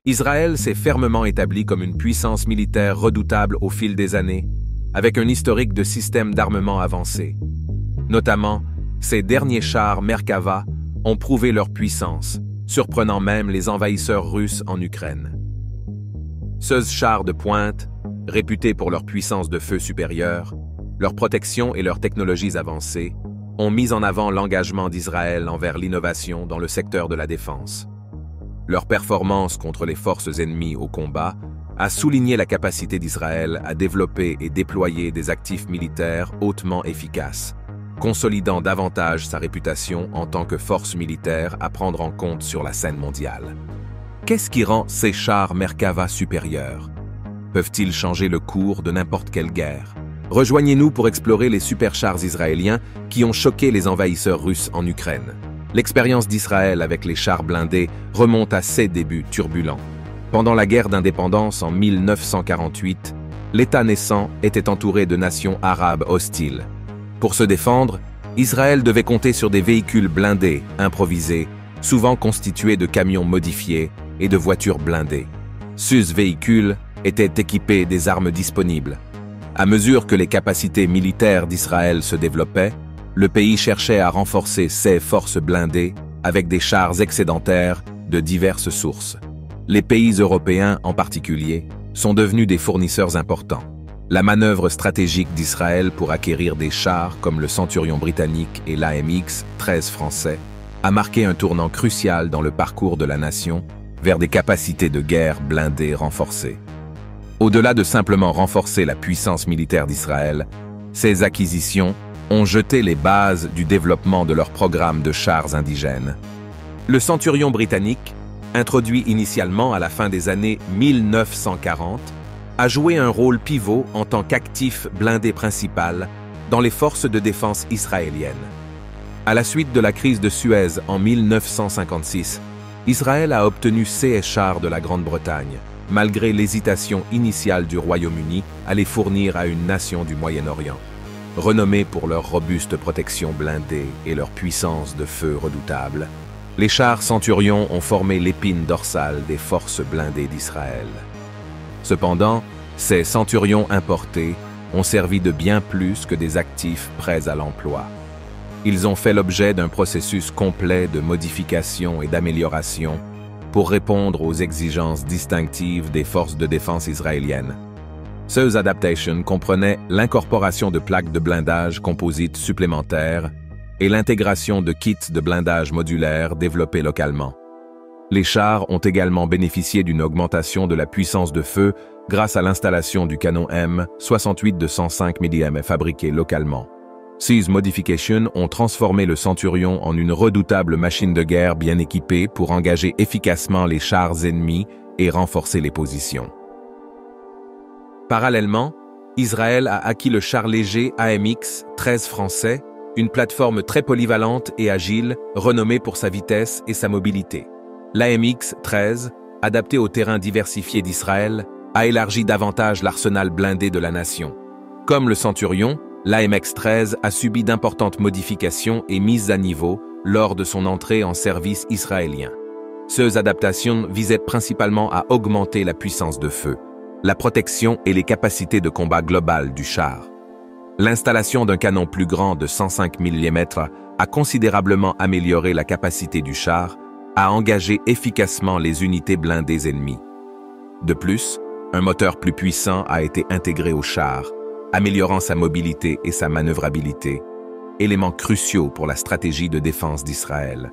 Israël s'est fermement établi comme une puissance militaire redoutable au fil des années, avec un historique de systèmes d'armement avancés. Notamment, ces derniers chars Merkava ont prouvé leur puissance, surprenant même les envahisseurs russes en Ukraine. Ces chars de pointe, réputés pour leur puissance de feu supérieure, leur protection et leurs technologies avancées, ont mis en avant l'engagement d'Israël envers l'innovation dans le secteur de la défense. Leur performance contre les forces ennemies au combat a souligné la capacité d'Israël à développer et déployer des actifs militaires hautement efficaces, consolidant davantage sa réputation en tant que force militaire à prendre en compte sur la scène mondiale. Qu'est-ce qui rend ces chars Merkava supérieurs? Peuvent-ils changer le cours de n'importe quelle guerre? Rejoignez-nous pour explorer les superchars israéliens qui ont choqué les envahisseurs russes en Ukraine. L'expérience d'Israël avec les chars blindés remonte à ses débuts turbulents. Pendant la guerre d'indépendance en 1948, l'État naissant était entouré de nations arabes hostiles. Pour se défendre, Israël devait compter sur des véhicules blindés, improvisés, souvent constitués de camions modifiés et de voitures blindées. Ces véhicules étaient équipés des armes disponibles. À mesure que les capacités militaires d'Israël se développaient, le pays cherchait à renforcer ses forces blindées avec des chars excédentaires de diverses sources. Les pays européens, en particulier, sont devenus des fournisseurs importants. La manœuvre stratégique d'Israël pour acquérir des chars comme le Centurion britannique et l'AMX-13 français a marqué un tournant crucial dans le parcours de la nation vers des capacités de guerre blindées renforcées. Au-delà de simplement renforcer la puissance militaire d'Israël, ces acquisitions ont jeté les bases du développement de leur programme de chars indigènes. Le Centurion britannique, introduit initialement à la fin des années 1940, a joué un rôle pivot en tant qu'actif blindé principal dans les forces de défense israéliennes. À la suite de la crise de Suez en 1956, Israël a obtenu ces chars de la Grande-Bretagne, malgré l'hésitation initiale du Royaume-Uni à les fournir à une nation du Moyen-Orient. Renommés pour leur robuste protection blindée et leur puissance de feu redoutable, les chars Centurion ont formé l'épine dorsale des forces blindées d'Israël. Cependant, ces Centurions importés ont servi de bien plus que des actifs prêts à l'emploi. Ils ont fait l'objet d'un processus complet de modification et d'amélioration pour répondre aux exigences distinctives des forces de défense israéliennes. Ces adaptations comprenaient l'incorporation de plaques de blindage composites supplémentaires et l'intégration de kits de blindage modulaires développés localement. Les chars ont également bénéficié d'une augmentation de la puissance de feu grâce à l'installation du canon M68 de 105 mm fabriqué localement. Ces modifications ont transformé le Centurion en une redoutable machine de guerre bien équipée pour engager efficacement les chars ennemis et renforcer les positions. Parallèlement, Israël a acquis le char léger AMX-13 français, une plateforme très polyvalente et agile, renommée pour sa vitesse et sa mobilité. L'AMX-13, adapté au terrain diversifié d'Israël, a élargi davantage l'arsenal blindé de la nation. Comme le Centurion, l'AMX-13 a subi d'importantes modifications et mises à niveau lors de son entrée en service israélien. Ces adaptations visaient principalement à augmenter la puissance de feu, la protection et les capacités de combat globales du char. L'installation d'un canon plus grand de 105 mm a considérablement amélioré la capacité du char à engager efficacement les unités blindées ennemies. De plus, un moteur plus puissant a été intégré au char, améliorant sa mobilité et sa manœuvrabilité, éléments cruciaux pour la stratégie de défense d'Israël.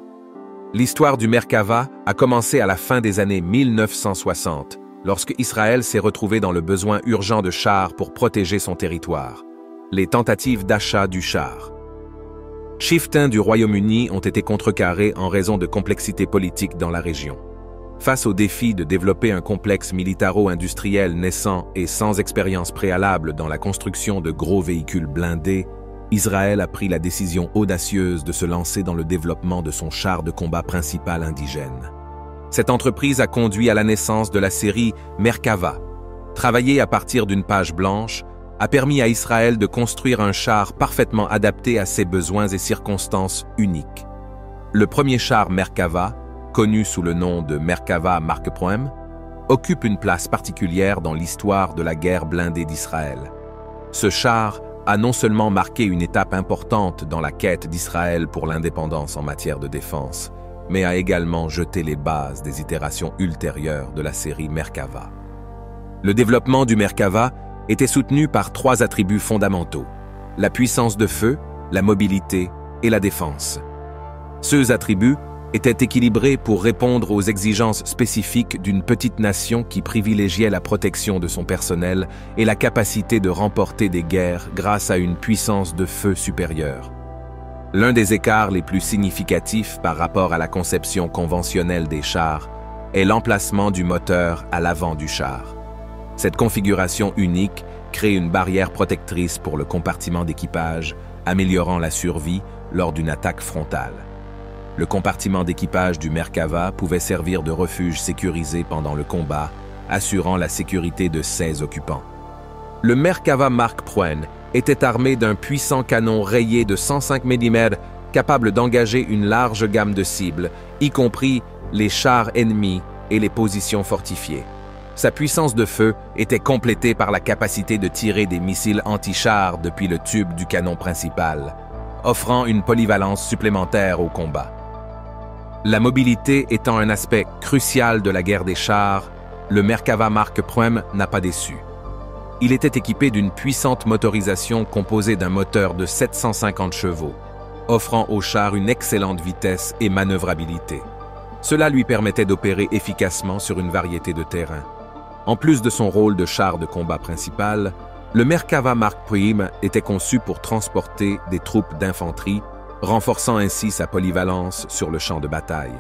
L'histoire du Merkava a commencé à la fin des années 1960, lorsque Israël s'est retrouvé dans le besoin urgent de chars pour protéger son territoire. Les tentatives d'achat du char. Chieftains du Royaume-Uni ont été contrecarrés en raison de complexités politiques dans la région. Face au défi de développer un complexe militaro-industriel naissant et sans expérience préalable dans la construction de gros véhicules blindés, Israël a pris la décision audacieuse de se lancer dans le développement de son char de combat principal indigène. Cette entreprise a conduit à la naissance de la série Merkava. Travaillée à partir d'une page blanche, a permis à Israël de construire un char parfaitement adapté à ses besoins et circonstances uniques. Le premier char Merkava, connu sous le nom de Merkava Markproem, occupe une place particulière dans l'histoire de la guerre blindée d'Israël. Ce char a non seulement marqué une étape importante dans la quête d'Israël pour l'indépendance en matière de défense, mais a également jeté les bases des itérations ultérieures de la série Merkava. Le développement du Merkava était soutenu par 3 attributs fondamentaux: la puissance de feu, la mobilité et la défense. Ces attributs étaient équilibrés pour répondre aux exigences spécifiques d'une petite nation qui privilégiait la protection de son personnel et la capacité de remporter des guerres grâce à une puissance de feu supérieure. L'un des écarts les plus significatifs par rapport à la conception conventionnelle des chars est l'emplacement du moteur à l'avant du char. Cette configuration unique crée une barrière protectrice pour le compartiment d'équipage, améliorant la survie lors d'une attaque frontale. Le compartiment d'équipage du Merkava pouvait servir de refuge sécurisé pendant le combat, assurant la sécurité de ses occupants. Le Merkava Mark Pruen était armé d'un puissant canon rayé de 105 mm capable d'engager une large gamme de cibles, y compris les chars ennemis et les positions fortifiées. Sa puissance de feu était complétée par la capacité de tirer des missiles anti-chars depuis le tube du canon principal, offrant une polyvalence supplémentaire au combat. La mobilité étant un aspect crucial de la guerre des chars, le Merkava Mark Pruen n'a pas déçu. Il était équipé d'une puissante motorisation composée d'un moteur de 750 chevaux, offrant au char une excellente vitesse et manœuvrabilité. Cela lui permettait d'opérer efficacement sur une variété de terrains. En plus de son rôle de char de combat principal, le Merkava Mark Pruen était conçu pour transporter des troupes d'infanterie, renforçant ainsi sa polyvalence sur le champ de bataille.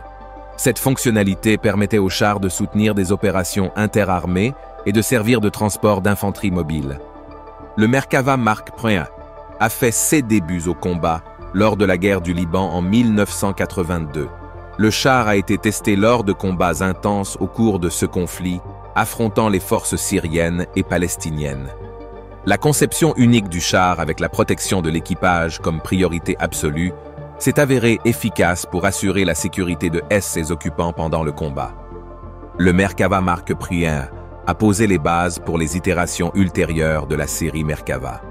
Cette fonctionnalité permettait au char de soutenir des opérations interarmées et de servir de transport d'infanterie mobile. Le Merkava Mark Pruen a fait ses débuts au combat lors de la guerre du Liban en 1982. Le char a été testé lors de combats intenses au cours de ce conflit, affrontant les forces syriennes et palestiniennes. La conception unique du char avec la protection de l'équipage comme priorité absolue s'est avérée efficace pour assurer la sécurité de ses occupants pendant le combat. Le Merkava Mark Pruen a posé les bases pour les itérations ultérieures de la série Merkava.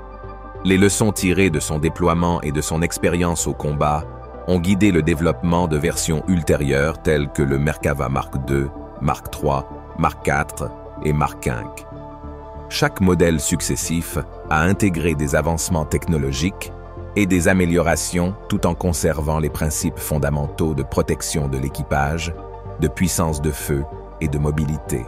Les leçons tirées de son déploiement et de son expérience au combat ont guidé le développement de versions ultérieures telles que le Merkava Mark II, Mark III, Mark IV et Mark V. Chaque modèle successif a intégré des avancements technologiques et des améliorations tout en conservant les principes fondamentaux de protection de l'équipage, de puissance de feu et de mobilité.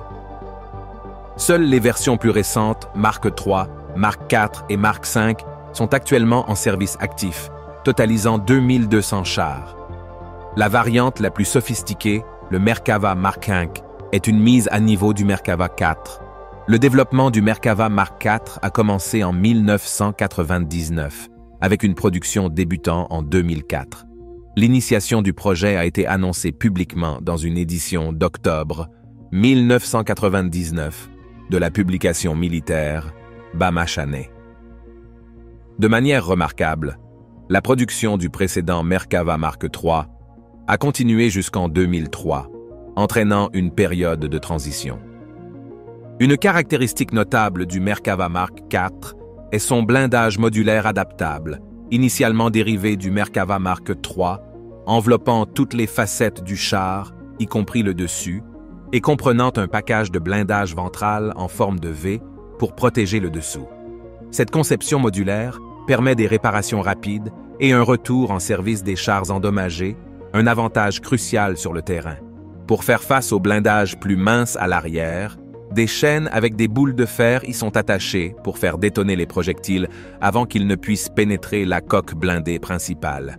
Seules les versions plus récentes, Mark III, Mark IV et Mark V, sont actuellement en service actif, totalisant 2200 chars. La variante la plus sophistiquée, le Merkava Mark V, est une mise à niveau du Merkava IV. Le développement du Merkava Mark IV a commencé en 1999, avec une production débutant en 2004. L'initiation du projet a été annoncée publiquement dans une édition d'octobre 1999 de la publication militaire Bamachane. De manière remarquable, la production du précédent Merkava Mark III a continué jusqu'en 2003, entraînant une période de transition. Une caractéristique notable du Merkava Mark IV est son blindage modulaire adaptable, initialement dérivé du Merkava Mark III, enveloppant toutes les facettes du char, y compris le dessus, et comprenant un package de blindage ventral en forme de V pour protéger le dessous. Cette conception modulaire permet des réparations rapides et un retour en service des chars endommagés, un avantage crucial sur le terrain. Pour faire face au blindage plus mince à l'arrière, des chaînes avec des boules de fer y sont attachées pour faire détonner les projectiles avant qu'ils ne puissent pénétrer la coque blindée principale.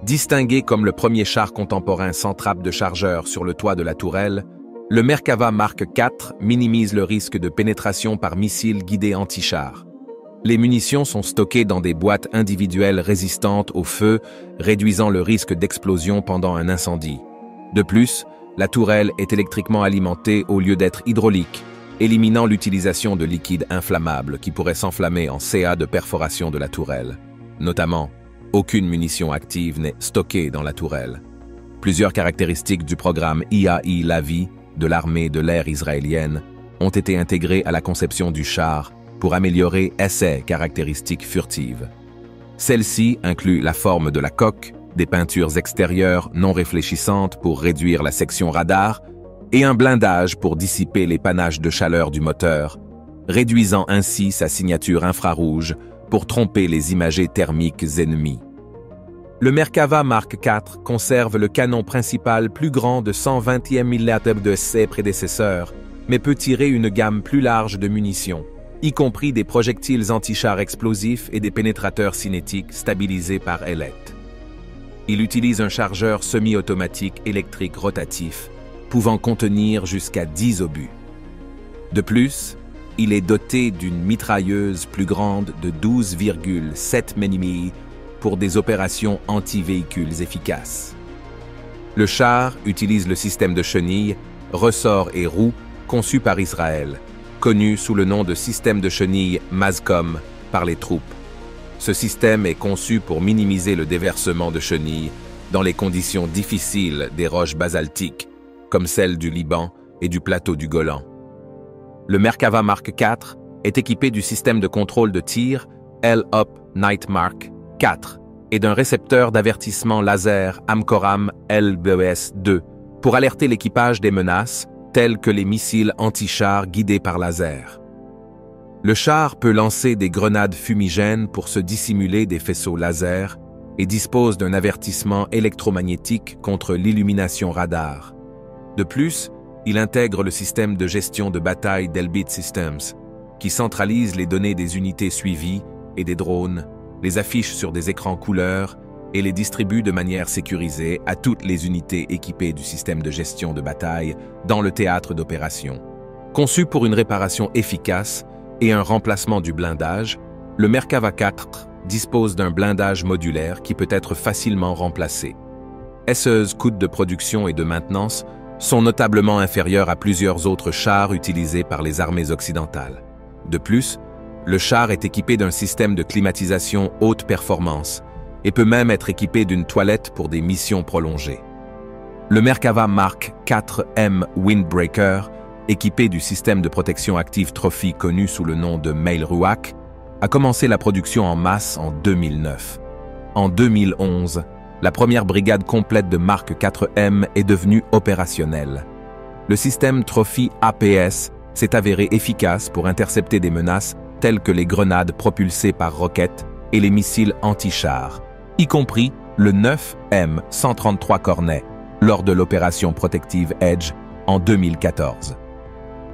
Distingué comme le premier char contemporain sans trappe de chargeur sur le toit de la tourelle, le Merkava Mark IV minimise le risque de pénétration par missiles guidés anti-char. Les munitions sont stockées dans des boîtes individuelles résistantes au feu, réduisant le risque d'explosion pendant un incendie. De plus, la tourelle est électriquement alimentée au lieu d'être hydraulique, éliminant l'utilisation de liquide inflammable qui pourrait s'enflammer en CA de perforation de la tourelle. Notamment, aucune munition active n'est stockée dans la tourelle. Plusieurs caractéristiques du programme IAI Lavi de l'armée de l'air israélienne ont été intégrés à la conception du char pour améliorer ses caractéristiques furtives. Celle-ci inclut la forme de la coque, des peintures extérieures non réfléchissantes pour réduire la section radar et un blindage pour dissiper les panaches de chaleur du moteur, réduisant ainsi sa signature infrarouge pour tromper les imagers thermiques ennemis. Le Merkava Mark IV conserve le canon principal plus grand de 120e mm de ses prédécesseurs, mais peut tirer une gamme plus large de munitions, y compris des projectiles anti-chars explosifs et des pénétrateurs cinétiques stabilisés par ailettes. Il utilise un chargeur semi-automatique électrique rotatif, pouvant contenir jusqu'à 10 obus. De plus, il est doté d'une mitrailleuse plus grande de 12,7 mm pour des opérations anti-véhicules efficaces. Le char utilise le système de chenilles, ressorts et roues conçu par Israël, connu sous le nom de système de chenilles MASCOM par les troupes. Ce système est conçu pour minimiser le déversement de chenilles dans les conditions difficiles des roches basaltiques, comme celles du Liban et du plateau du Golan. Le Merkava Mark IV est équipé du système de contrôle de tir L-Up Nightmark 4 et d'un récepteur d'avertissement laser Amcoram LBS-2 pour alerter l'équipage des menaces, telles que les missiles anti-chars guidés par laser. Le char peut lancer des grenades fumigènes pour se dissimuler des faisceaux laser et dispose d'un avertissement électromagnétique contre l'illumination radar. De plus, il intègre le système de gestion de bataille d'Elbit Systems, qui centralise les données des unités suivies et des drones, les affiche sur des écrans couleurs et les distribue de manière sécurisée à toutes les unités équipées du système de gestion de bataille dans le théâtre d'opération. Conçu pour une réparation efficace et un remplacement du blindage, le Merkava 4 dispose d'un blindage modulaire qui peut être facilement remplacé. Ses coûts de production et de maintenance sont notablement inférieurs à plusieurs autres chars utilisés par les armées occidentales. De plus, le char est équipé d'un système de climatisation haute performance et peut même être équipé d'une toilette pour des missions prolongées. Le Merkava Mark IV-M Windbreaker, équipé du système de protection active Trophy connu sous le nom de Mail Ruach, a commencé la production en masse en 2009. En 2011, la première brigade complète de Mark IV-M est devenue opérationnelle. Le système Trophy APS s'est avéré efficace pour intercepter des menaces telles que les grenades propulsées par roquettes et les missiles anti-chars, y compris le 9M133 Cornet, lors de l'opération Protective Edge en 2014.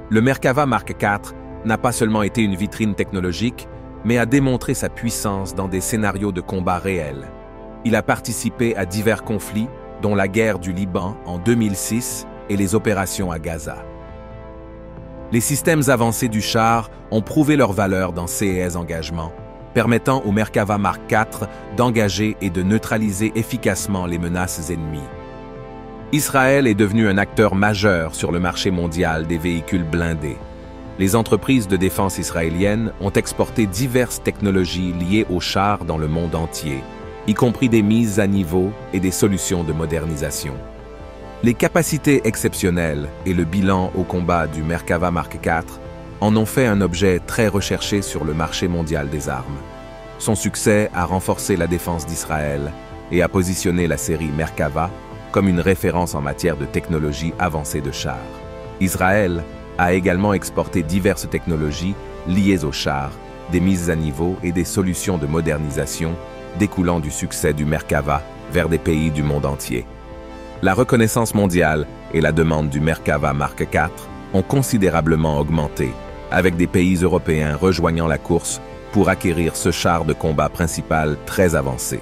Le Merkava Mark IV n'a pas seulement été une vitrine technologique, mais a démontré sa puissance dans des scénarios de combat réels. Il a participé à divers conflits, dont la guerre du Liban en 2006 et les opérations à Gaza. Les systèmes avancés du char ont prouvé leur valeur dans ces engagements, permettant au Merkava Mark IV d'engager et de neutraliser efficacement les menaces ennemies. Israël est devenu un acteur majeur sur le marché mondial des véhicules blindés. Les entreprises de défense israéliennes ont exporté diverses technologies liées aux chars dans le monde entier, y compris des mises à niveau et des solutions de modernisation. Les capacités exceptionnelles et le bilan au combat du Merkava Mark IV en ont fait un objet très recherché sur le marché mondial des armes. Son succès a renforcé la défense d'Israël et a positionné la série Merkava comme une référence en matière de technologie avancée de chars. Israël a également exporté diverses technologies liées aux chars, des mises à niveau et des solutions de modernisation découlant du succès du Merkava vers des pays du monde entier. La reconnaissance mondiale et la demande du Merkava Mark IV ont considérablement augmenté, avec des pays européens rejoignant la course pour acquérir ce char de combat principal très avancé.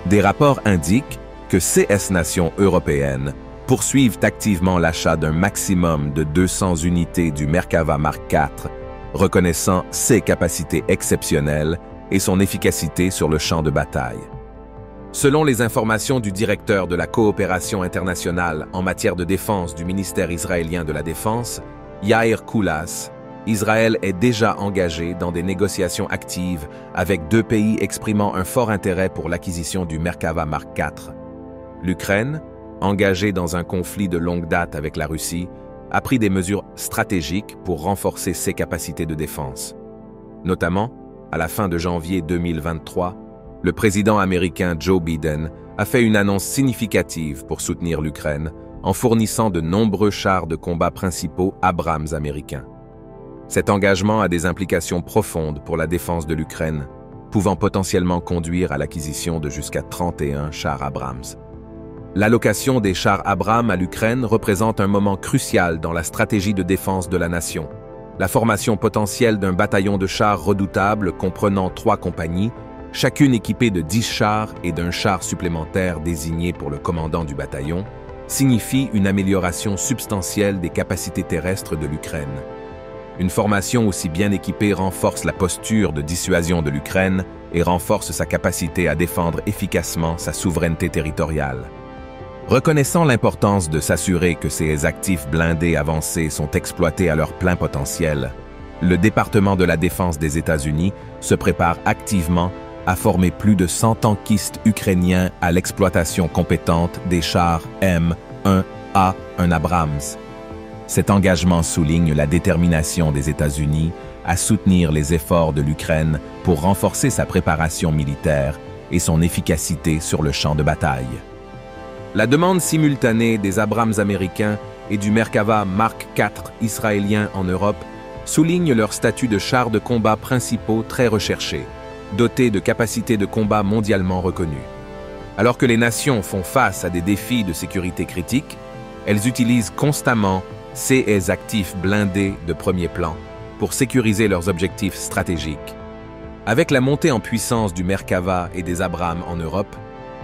Des rapports indiquent que ces nations européennes poursuivent activement l'achat d'un maximum de 200 unités du Merkava Mark IV, reconnaissant ses capacités exceptionnelles et son efficacité sur le champ de bataille. Selon les informations du directeur de la coopération internationale en matière de défense du ministère israélien de la Défense, Yair Koulas, Israël est déjà engagé dans des négociations actives avec 2 pays exprimant un fort intérêt pour l'acquisition du Merkava Mark IV. L'Ukraine, engagée dans un conflit de longue date avec la Russie, a pris des mesures stratégiques pour renforcer ses capacités de défense. Notamment, à la fin de janvier 2023, le président américain Joe Biden a fait une annonce significative pour soutenir l'Ukraine en fournissant de nombreux chars de combat principaux Abrams américains. Cet engagement a des implications profondes pour la défense de l'Ukraine, pouvant potentiellement conduire à l'acquisition de jusqu'à 31 chars Abrams. L'allocation des chars Abrams à l'Ukraine représente un moment crucial dans la stratégie de défense de la nation. La formation potentielle d'un bataillon de chars redoutables comprenant 3 compagnies, chacune équipée de 10 chars et d'un char supplémentaire désigné pour le commandant du bataillon, signifie une amélioration substantielle des capacités terrestres de l'Ukraine. Une formation aussi bien équipée renforce la posture de dissuasion de l'Ukraine et renforce sa capacité à défendre efficacement sa souveraineté territoriale. Reconnaissant l'importance de s'assurer que ces actifs blindés avancés sont exploités à leur plein potentiel, le département de la Défense des États-Unis se prépare activement à former plus de 100 tankistes ukrainiens à l'exploitation compétente des chars M1A1 Abrams. Cet engagement souligne la détermination des États-Unis à soutenir les efforts de l'Ukraine pour renforcer sa préparation militaire et son efficacité sur le champ de bataille. La demande simultanée des Abrams américains et du Merkava Mark IV israélien en Europe souligne leur statut de chars de combat principaux très recherchés, dotés de capacités de combat mondialement reconnues. Alors que les nations font face à des défis de sécurité critiques, elles utilisent constamment ces actifs blindés de premier plan pour sécuriser leurs objectifs stratégiques. Avec la montée en puissance du Merkava et des Abrams en Europe,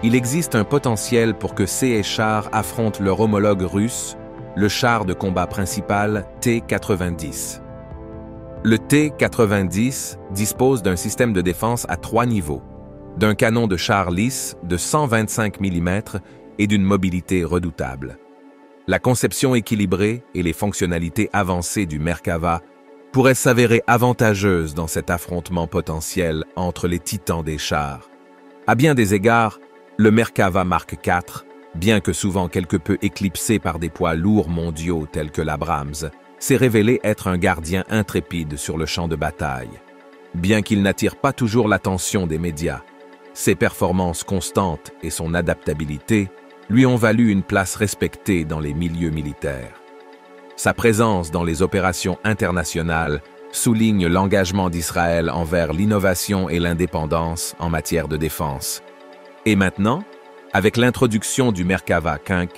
il existe un potentiel pour que ces chars affrontent leur homologue russe, le char de combat principal T-90. Le T-90 dispose d'un système de défense à 3 niveaux, d'un canon de char lisse de 125 mm et d'une mobilité redoutable. La conception équilibrée et les fonctionnalités avancées du Merkava pourraient s'avérer avantageuses dans cet affrontement potentiel entre les titans des chars. À bien des égards, le Merkava Mark IV, bien que souvent quelque peu éclipsé par des poids lourds mondiaux tels que l'Abrams, s'est révélé être un gardien intrépide sur le champ de bataille. Bien qu'il n'attire pas toujours l'attention des médias, ses performances constantes et son adaptabilité lui ont valu une place respectée dans les milieux militaires. Sa présence dans les opérations internationales souligne l'engagement d'Israël envers l'innovation et l'indépendance en matière de défense. Et maintenant, avec l'introduction du Merkava V,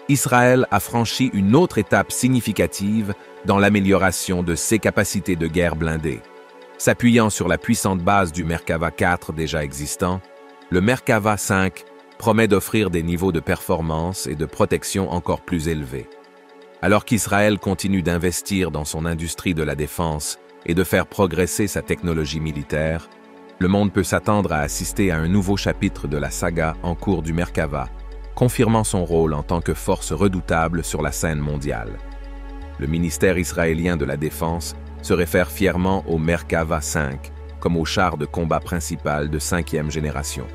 Israël a franchi une autre étape significative dans l'amélioration de ses capacités de guerre blindées. S'appuyant sur la puissante base du Merkava IV déjà existant, le Merkava V promet d'offrir des niveaux de performance et de protection encore plus élevés. Alors qu'Israël continue d'investir dans son industrie de la défense et de faire progresser sa technologie militaire, le monde peut s'attendre à assister à un nouveau chapitre de la saga en cours du Merkava, confirmant son rôle en tant que force redoutable sur la scène mondiale. Le ministère israélien de la Défense se réfère fièrement au Merkava V comme au char de combat principal de 5e génération.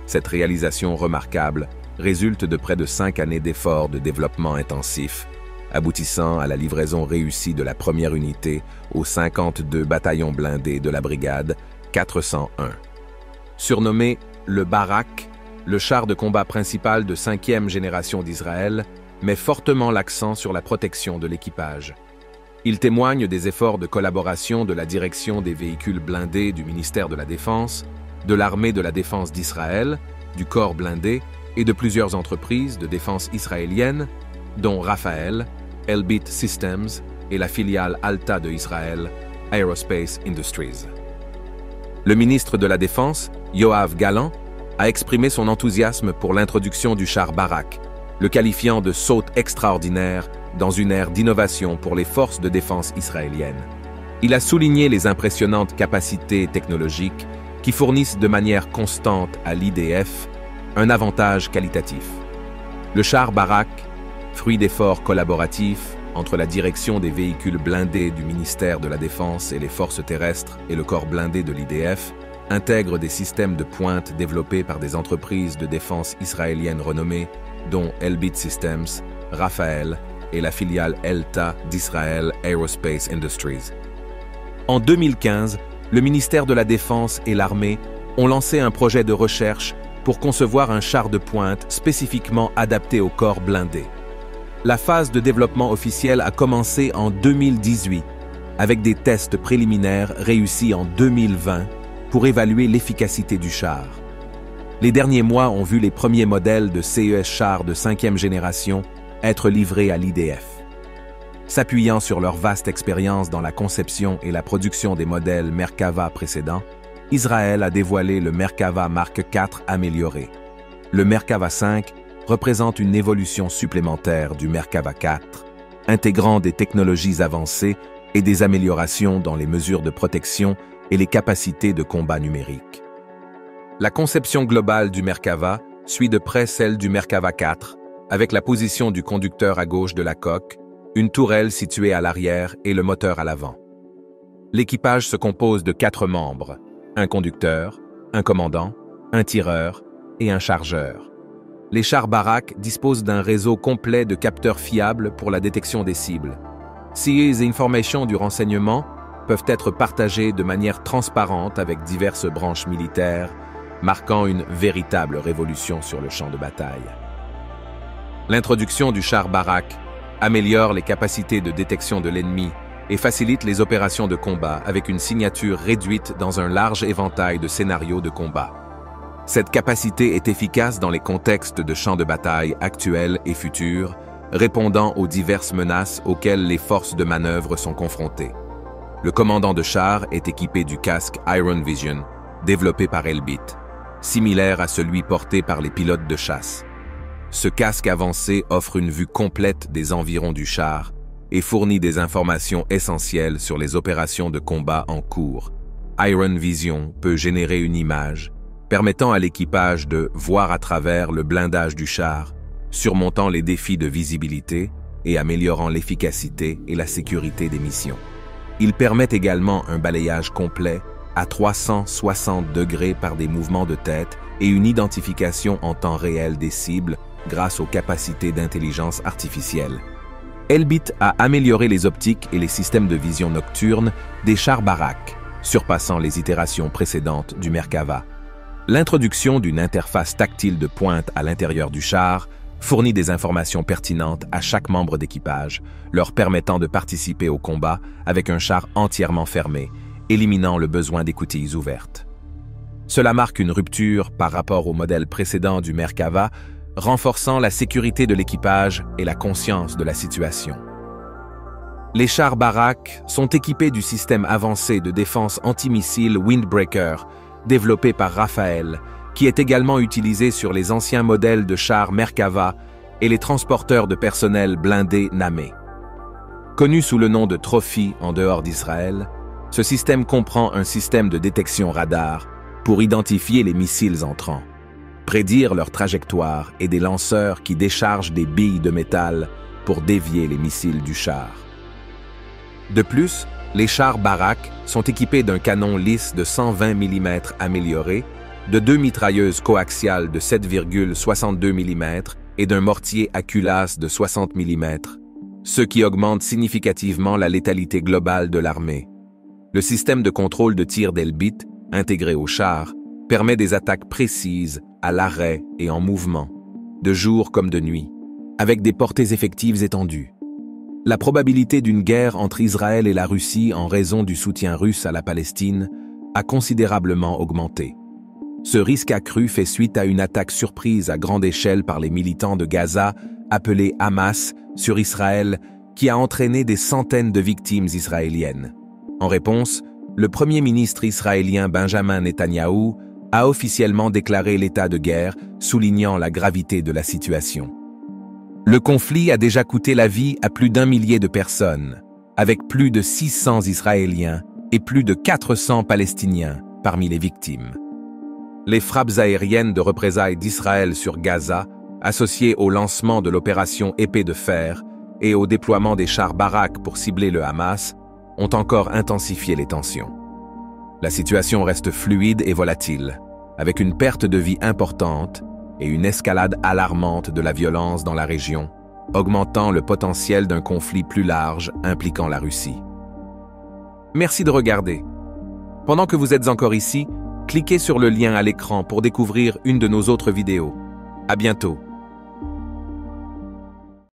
Cette réalisation remarquable résulte de près de 5 années d'efforts de développement intensif, aboutissant à la livraison réussie de la première unité aux 52 bataillons blindés de la brigade 401. Surnommé le Barak, le char de combat principal de 5e génération d'Israël met fortement l'accent sur la protection de l'équipage. Il témoigne des efforts de collaboration de la direction des véhicules blindés du ministère de la Défense, de l'armée de la défense d'Israël, du corps blindé et de plusieurs entreprises de défense israéliennes, dont Rafael, Elbit Systems et la filiale Alta de Israël, Aerospace Industries. Le ministre de la Défense, Yoav Gallant, a exprimé son enthousiasme pour l'introduction du char Barak, le qualifiant de saut extraordinaire dans une ère d'innovation pour les forces de défense israéliennes. Il a souligné les impressionnantes capacités technologiques qui fournissent de manière constante à l'IDF un avantage qualitatif. Le char Barak, fruit d'efforts collaboratifs entre la direction des véhicules blindés du ministère de la Défense et les forces terrestres et le corps blindé de l'IDF, intègre des systèmes de pointe développés par des entreprises de défense israéliennes renommées, dont Elbit Systems, Rafael et la filiale ELTA d'Israel Aerospace Industries. En 2015, le ministère de la Défense et l'armée ont lancé un projet de recherche pour concevoir un char de pointe spécifiquement adapté au corps blindé. La phase de développement officiel a commencé en 2018, avec des tests préliminaires réussis en 2020 pour évaluer l'efficacité du char. Les derniers mois ont vu les premiers modèles de CES chars de 5e génération être livrés à l'IDF. S'appuyant sur leur vaste expérience dans la conception et la production des modèles Merkava précédents, Israël a dévoilé le Merkava Mark IV amélioré. Le Merkava 5 représente une évolution supplémentaire du Merkava 4, intégrant des technologies avancées et des améliorations dans les mesures de protection et les capacités de combat numérique. La conception globale du Merkava suit de près celle du Merkava 4, avec la position du conducteur à gauche de la coque, une tourelle située à l'arrière et le moteur à l'avant. L'équipage se compose de 4 membres, un conducteur, un commandant, un tireur et un chargeur. Les chars Barak disposent d'un réseau complet de capteurs fiables pour la détection des cibles. Ces informations du renseignement peuvent être partagées de manière transparente avec diverses branches militaires, marquant une véritable révolution sur le champ de bataille. L'introduction du char Barak améliore les capacités de détection de l'ennemi et facilite les opérations de combat avec une signature réduite dans un large éventail de scénarios de combat. Cette capacité est efficace dans les contextes de champs de bataille actuels et futurs, répondant aux diverses menaces auxquelles les forces de manœuvre sont confrontées. Le commandant de char est équipé du casque Iron Vision, développé par Elbit, similaire à celui porté par les pilotes de chasse. Ce casque avancé offre une vue complète des environs du char et fournit des informations essentielles sur les opérations de combat en cours. Iron Vision peut générer une image, permettant à l'équipage de voir à travers le blindage du char, surmontant les défis de visibilité et améliorant l'efficacité et la sécurité des missions. Il permet également un balayage complet à 360 degrés par des mouvements de tête et une identification en temps réel des cibles grâce aux capacités d'intelligence artificielle. Elbit a amélioré les optiques et les systèmes de vision nocturne des chars Barak, surpassant les itérations précédentes du Merkava. L'introduction d'une interface tactile de pointe à l'intérieur du char fournit des informations pertinentes à chaque membre d'équipage, leur permettant de participer au combat avec un char entièrement fermé, éliminant le besoin d'écoutilles ouvertes. Cela marque une rupture par rapport au modèle précédent du Merkava, renforçant la sécurité de l'équipage et la conscience de la situation. Les chars Barak sont équipés du système avancé de défense antimissile Windbreaker, développé par Rafael, qui est également utilisé sur les anciens modèles de chars Merkava et les transporteurs de personnel blindés Namé. Connu sous le nom de Trophy en dehors d'Israël, ce système comprend un système de détection radar pour identifier les missiles entrants, prédire leur trajectoire et des lanceurs qui déchargent des billes de métal pour dévier les missiles du char. De plus, les chars Barak sont équipés d'un canon lisse de 120 mm amélioré, de 2 mitrailleuses coaxiales de 7,62 mm et d'un mortier à culasse de 60 mm, ce qui augmente significativement la létalité globale de l'armée. Le système de contrôle de tir d'Elbit, intégré au char, permet des attaques précises, à l'arrêt et en mouvement, de jour comme de nuit, avec des portées effectives étendues. La probabilité d'une guerre entre Israël et la Russie en raison du soutien russe à la Palestine a considérablement augmenté. Ce risque accru fait suite à une attaque surprise à grande échelle par les militants de Gaza, appelés Hamas, sur Israël, qui a entraîné des centaines de victimes israéliennes. En réponse, le Premier ministre israélien Benjamin Netanyahou a officiellement déclaré l'état de guerre, soulignant la gravité de la situation. Le conflit a déjà coûté la vie à plus d'1 millier de personnes, avec plus de 600 Israéliens et plus de 400 Palestiniens parmi les victimes. Les frappes aériennes de représailles d'Israël sur Gaza, associées au lancement de l'opération Épée de fer et au déploiement des chars Barak pour cibler le Hamas, ont encore intensifié les tensions. La situation reste fluide et volatile, avec une perte de vie importante et une escalade alarmante de la violence dans la région, augmentant le potentiel d'un conflit plus large impliquant la Russie. Merci de regarder. Pendant que vous êtes encore ici, cliquez sur le lien à l'écran pour découvrir une de nos autres vidéos. À bientôt.